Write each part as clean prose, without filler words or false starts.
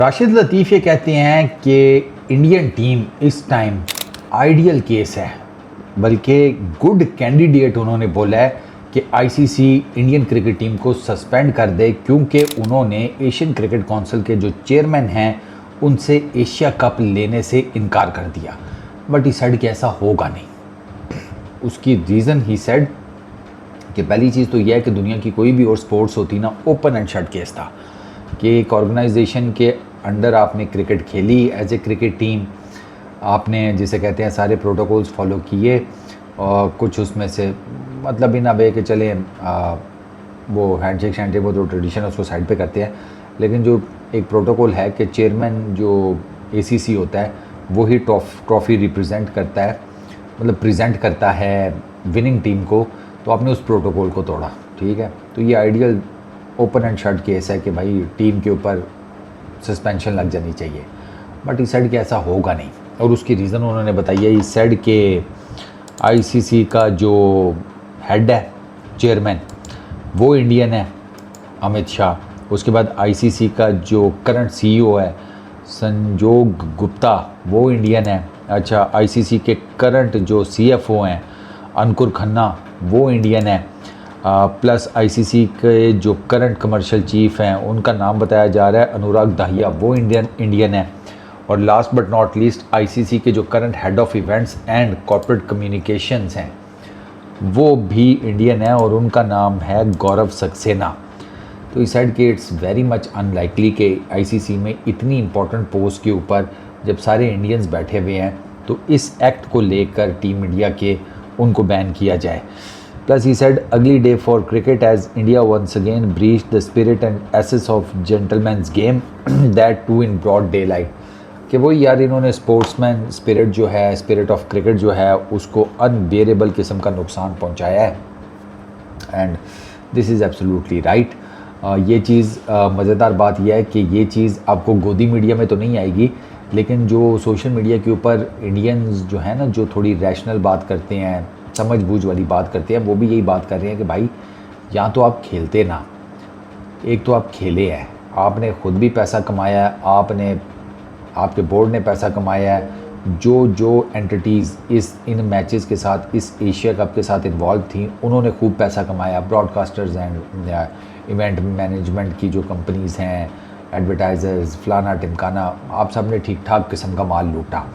राशिद लतीफ़ ये कहते हैं कि इंडियन टीम इस टाइम आइडियल केस है, बल्कि गुड कैंडिडेट उन्होंने बोला है कि आईसीसी इंडियन क्रिकेट टीम को सस्पेंड कर दे, क्योंकि उन्होंने एशियन क्रिकेट काउंसिल के जो चेयरमैन हैं उनसे एशिया कप लेने से इनकार कर दिया। बट ही सेड कि ऐसा होगा नहीं। उसकी रीज़न ही सेड कि पहली चीज़ तो यह है कि दुनिया की कोई भी और स्पोर्ट्स होती ना, ओपन एंड शट केस था कि एक ऑर्गेनाइजेशन के अंडर आपने क्रिकेट खेली एज ए क्रिकेट टीम, आपने जिसे कहते हैं सारे प्रोटोकॉल्स फॉलो किए और कुछ उसमें से मतलब इन वे कि चले वो हैंडशेक शैंडशेक वो जो ट्रेडिशन है उसको साइड पे करते हैं, लेकिन जो एक प्रोटोकॉल है कि चेयरमैन जो एसीसी होता है वो ही ट्रॉफ़ी रिप्रेजेंट करता है, मतलब प्रेजेंट करता है विनिंग टीम को, तो आपने उस प्रोटोकॉल को तोड़ा। ठीक है, तो ये ideal open and shut case है कि भाई टीम के ऊपर सस्पेंशन लग जानी चाहिए। बट इस साइड के ऐसा होगा नहीं, और उसकी रीज़न उन्होंने बताई है। इस साइड के आईसीसी का जो हेड है चेयरमैन वो इंडियन है, अमित शाह। उसके बाद आईसीसी का जो करंट सीईओ है संजोग गुप्ता वो इंडियन है। अच्छा, आईसीसी के करंट जो सीएफओ हैं अंकुर खन्ना वो इंडियन है। प्लस आईसीसी के जो करंट कमर्शियल चीफ हैं उनका नाम बताया जा रहा है अनुराग दाहिया, वो इंडियन है। और last but not least ICC के जो current head of events and corporate communications हैं वो भी इंडियन है और उनका नाम है गौरव सक्सेना। तो इस साइड के इट्स वेरी मच अनलाइकली कि आईसीसी में इतनी इंपॉर्टेंट पोस्ट के ऊपर जब सारे इंडियंस बैठे हुए हैं तो इस एक्ट को लेकर टीम इंडिया के उनको बैन किया जाए। Plus he said, ugly day for cricket as India once again breached the spirit and essence of gentleman's game that too in broad daylight। कि वो यार इन्होंने स्पोर्ट्समैन स्पिरिट जो है, स्पिरिट ऑफ क्रिकेट जो है उसको अनबेरेबल किस्म का नुकसान पहुंचाया है। And this is absolutely right. ये चीज़ मज़ेदार बात यह है कि ये चीज़ आपको गोदी मीडिया में तो नहीं आएगी, लेकिन जो सोशल मीडिया के ऊपर इंडियंस जो है ना, जो थोड़ी रैशनल बात करते हैं, समझ बूझ वाली बात करते हैं, वो भी यही बात कर रहे हैं कि भाई या तो आप खेलते ना, एक तो आप खेले हैं, आपने ख़ुद भी पैसा कमाया है, आपने आपके बोर्ड ने पैसा कमाया है, जो एंटिटीज़ इन मैचेस के साथ इस एशिया कप के साथ इन्वॉल्व थी उन्होंने खूब पैसा कमाया। ब्रॉडकास्टर्स एंड इवेंट मैनेजमेंट की जो कंपनीज़ हैं, एडवर्टाइज़र्स, फलाना टिमकाना, आप सब ने ठीक ठाक किस्म का माल लूटा।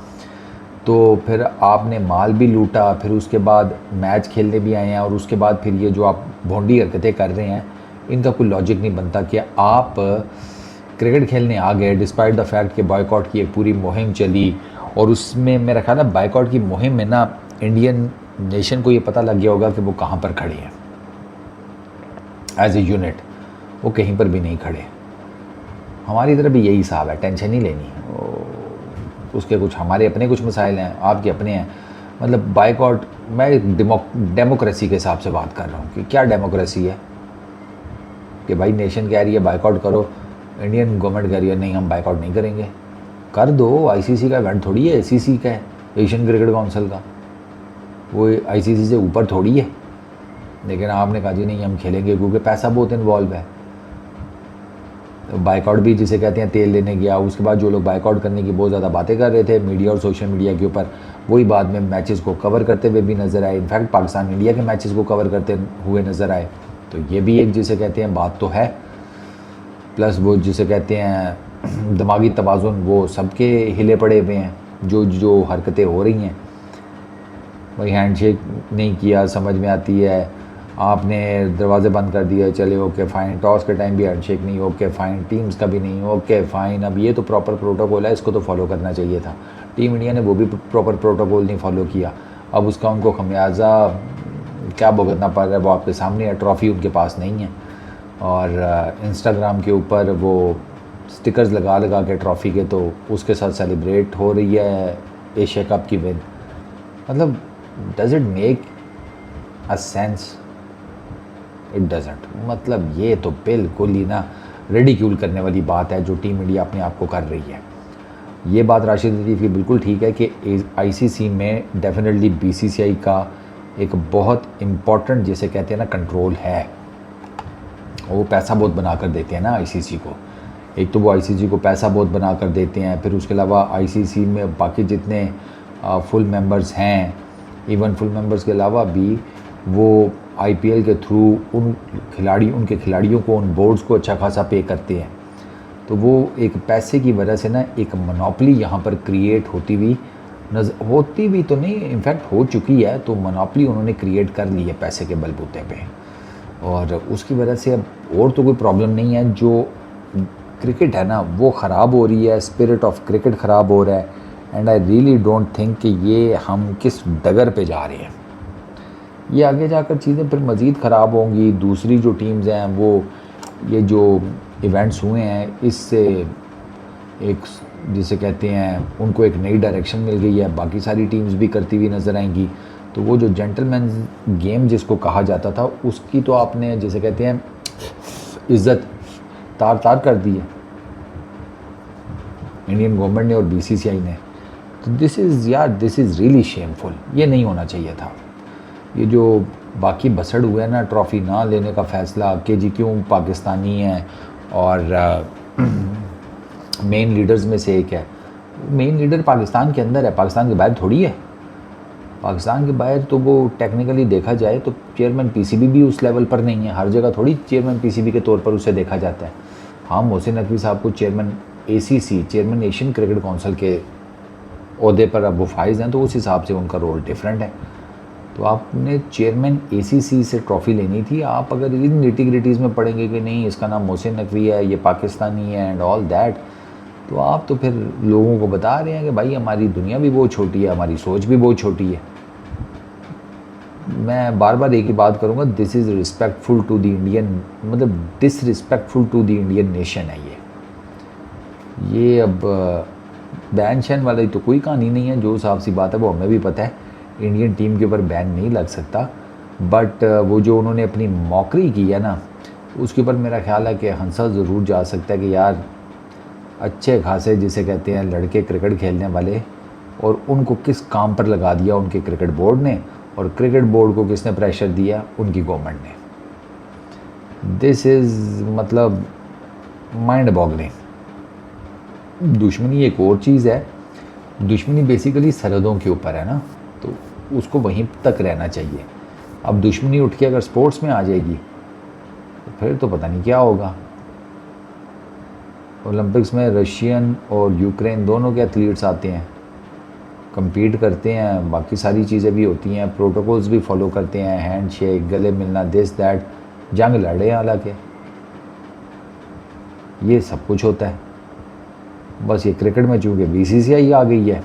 तो फिर आपने माल भी लूटा, फिर उसके बाद मैच खेलने भी आए हैं, और उसके बाद फिर ये जो आप भोंडी हरकतें कर रहे हैं इनका कोई लॉजिक नहीं बनता कि आप क्रिकेट खेलने आ गए डिस्पाइट द फैक्ट कि बॉयकॉट की एक पूरी मुहिम चली, और उसमें मेरा ख्याल है बॉयकॉट की मुहिम में ना इंडियन नेशन को ये पता लग गया होगा कि वो कहाँ पर खड़े हैं एज ए यूनिट, वो कहीं पर भी नहीं खड़े। हमारी तरफ भी यही हिसाब है, टेंशन नहीं लेनी, उसके कुछ हमारे अपने कुछ मसाइल हैं, आपके अपने हैं। मतलब बाइकआउट, मैं डेमोक्रेसी के हिसाब से बात कर रहा हूँ कि क्या डेमोक्रेसी है कि भाई नेशन कह रही है बाइकआउट करो, इंडियन गवर्नमेंट कह रही है नहीं हम बाइकआउट नहीं करेंगे। कर दो, आईसीसी का इवेंट थोड़ी है, एसीसी का है, एशियन क्रिकेट काउंसिल का, वो आईसीसी से ऊपर थोड़ी है। लेकिन आपने कहा जी नहीं हम खेलेंगे क्योंकि पैसा बहुत इन्वॉल्व है। तो बाइकआउट भी जिसे कहते हैं तेल लेने गया। उसके बाद जो लोग बाइकआउट करने की बहुत ज़्यादा बातें कर रहे थे मीडिया और सोशल मीडिया के ऊपर, वही बाद में मैचेस को कवर करते हुए भी नज़र आए। इनफैक्ट पाकिस्तान इंडिया के मैचेस को कवर करते हुए नज़र आए। तो ये भी एक जिसे कहते हैं बात तो है। प्लस वो जिसे कहते हैं दिमागी तवाज़ुन वो सबके हिले पड़े हुए हैं। जो हरकतें हो रही हैं, वही हैंडशेक नहीं किया समझ में आती है, आपने दरवाजे बंद कर दिए, चले ओके फ़ाइन, टॉस के टाइम भी हैंडशेक नहीं, ओके फ़ाइन, टीम्स का भी नहीं, ओके फ़ाइन। अब ये तो प्रॉपर प्रोटोकॉल है, इसको तो फॉलो करना चाहिए था। टीम इंडिया ने वो भी प्रॉपर प्रोटोकॉल नहीं फॉलो किया। अब उसका उनको खमियाजा क्या भुगतना पड़ रहा है वो आपके सामने है। ट्रॉफ़ी उनके पास नहीं है, और इंस्टाग्राम के ऊपर वो स्टिकर्स लगा लगा के ट्रॉफ़ी के, तो उसके साथ सेलिब्रेट हो रही है एशिया कप की विन। मतलब does it make a sense? It doesn't. मतलब ये तो बिल्कुल ही ना रेडिक्यूल करने वाली बात है जो टीम इंडिया अपने आप को कर रही है। ये बात राशिद लतीफ़ की बिल्कुल ठीक है कि आईसीसी में डेफिनेटली बीसीसीआई का एक बहुत इम्पॉर्टेंट जिसे कहते हैं ना कंट्रोल है। वो पैसा बहुत बना कर देते हैं ना आईसीसी को, एक तो वो आईसीसी को पैसा बहुत बना कर देते हैं, फिर उसके अलावा आईसीसी में बाकी जितने फुल मेंबर्स हैं, इवन फुल मेंबर्स के अलावा भी वो आईपीएल के थ्रू उनके खिलाड़ियों को, उन बोर्ड्स को अच्छा खासा पे करते हैं। तो वो एक पैसे की वजह से ना एक मोनोपोली यहाँ पर क्रिएट होती भी तो नहीं, इनफैक्ट हो चुकी है। तो मोनोपोली उन्होंने क्रिएट कर ली है पैसे के बलबूते पे, और उसकी वजह से अब और तो कोई प्रॉब्लम नहीं है। जो क्रिकेट है ना वो ख़राब हो रही है, स्पिरिट ऑफ क्रिकेट ख़राब हो रहा है। And I really don't think कि ये हम किस डगर पे जा रहे हैं। ये आगे जाकर चीज़ें फिर मज़ीद ख़राब होंगी। दूसरी जो टीम्स हैं वो, ये जो इवेंट्स हुए हैं इससे एक, जिसे कहते हैं, उनको एक नई डायरेक्शन मिल गई है, बाकी सारी टीम्स भी करती हुई नज़र आएंगी। तो वो जो जेंटलमैन गेम जिसको कहा जाता था, उसकी तो आपने, जिसे कहते हैं, इज़्ज़त तार तार कर दी है इंडियन गवर्नमेंट ने और बीसीसीआई ने। तो दिस इज़ रियली शेमफुल। ये नहीं होना चाहिए था। ये जो बाकी बसड़ हुए हैं ना, ट्रॉफ़ी ना लेने का फ़ैसला कि जी क्यों पाकिस्तानी हैं और मेन लीडर्स में से एक है। मेन लीडर पाकिस्तान के अंदर है, पाकिस्तान के बाहर थोड़ी है। पाकिस्तान के बाहर तो वो टेक्निकली देखा जाए तो चेयरमैन पीसीबी भी उस लेवल पर नहीं है। हर जगह थोड़ी चेयरमैन पीसीबी के तौर पर उसे देखा जाता है। हाँ, मोहसिन नकवी साहब को chairman ACC, chairman Asian cricket council के ओहदे पर अब वो फाइज हैं, तो उस हिसाब से उनका रोल डिफरेंट है। तो आपने चेयरमैन एसीसी से ट्रॉफ़ी लेनी थी। आप अगर इन निटी-ग्रिटीज़ में पढ़ेंगे कि नहीं इसका नाम मोहसिन नकवी है, ये पाकिस्तानी है एंड ऑल दैट, तो आप तो फिर लोगों को बता रहे हैं कि भाई हमारी दुनिया भी बहुत छोटी है, हमारी सोच भी बहुत छोटी है। मैं बार बार एक ही बात करूँगा, this is respectful to the Indian, मतलब disrespectful to the Indian nation है ये। अब बैन शैन वाली तो कोई कहानी नहीं है। जो साफ सी बात है वो हमें भी पता है, इंडियन टीम के ऊपर बैन नहीं लग सकता। बट वो जो उन्होंने अपनी मौकरी की है ना, उसके ऊपर मेरा ख्याल है कि हंसा ज़रूर जा सकता है कि यार अच्छे खासे, जिसे कहते हैं, लड़के क्रिकेट खेलने वाले, और उनको किस काम पर लगा दिया उनके क्रिकेट बोर्ड ने, और क्रिकेट बोर्ड को किसने प्रेशर दिया, उनकी गवर्नमेंट ने। दिस इज़ मतलब माइंड बॉगलिंग। दुश्मनी एक और चीज़ है। दुश्मनी बेसिकली सरहदों के ऊपर है ना, तो उसको वहीं तक रहना चाहिए। अब दुश्मनी उठ के अगर स्पोर्ट्स में आ जाएगी तो फिर तो पता नहीं क्या होगा। ओलंपिक्स में रशियन और यूक्रेन दोनों के एथलीट्स आते हैं, compete करते हैं, बाकी सारी चीज़ें भी होती हैं, प्रोटोकॉल्स भी फॉलो करते हैं, हैंड शेक, गले मिलना, दिस दैट, जंग लड़े हैं हालांकि, ये सब कुछ होता है। बस ये क्रिकेट में चूँकि बीसीसीआई आ गई है,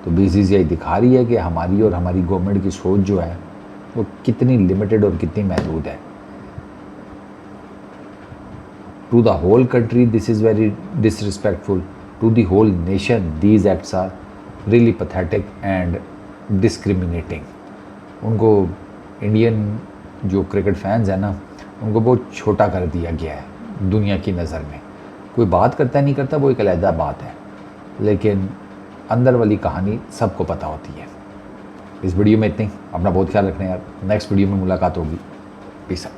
तो बीसीसीआई दिखा रही है कि हमारी और हमारी गवर्नमेंट की सोच जो है वो कितनी लिमिटेड और कितनी महदूद है। To the whole country this is very disrespectful, to the whole nation these acts are really pathetic and discriminating. उनको, इंडियन जो क्रिकेट फैंस हैं ना, उनको बहुत छोटा कर दिया गया है दुनिया की नज़र में। कोई बात करता नहीं करता वो एक अलग बात है, लेकिन अंदर वाली कहानी सबको पता होती है। इस वीडियो में इतनी। अपना बहुत ख्याल रखना यार। नेक्स्ट वीडियो में मुलाकात होगी। Peace out.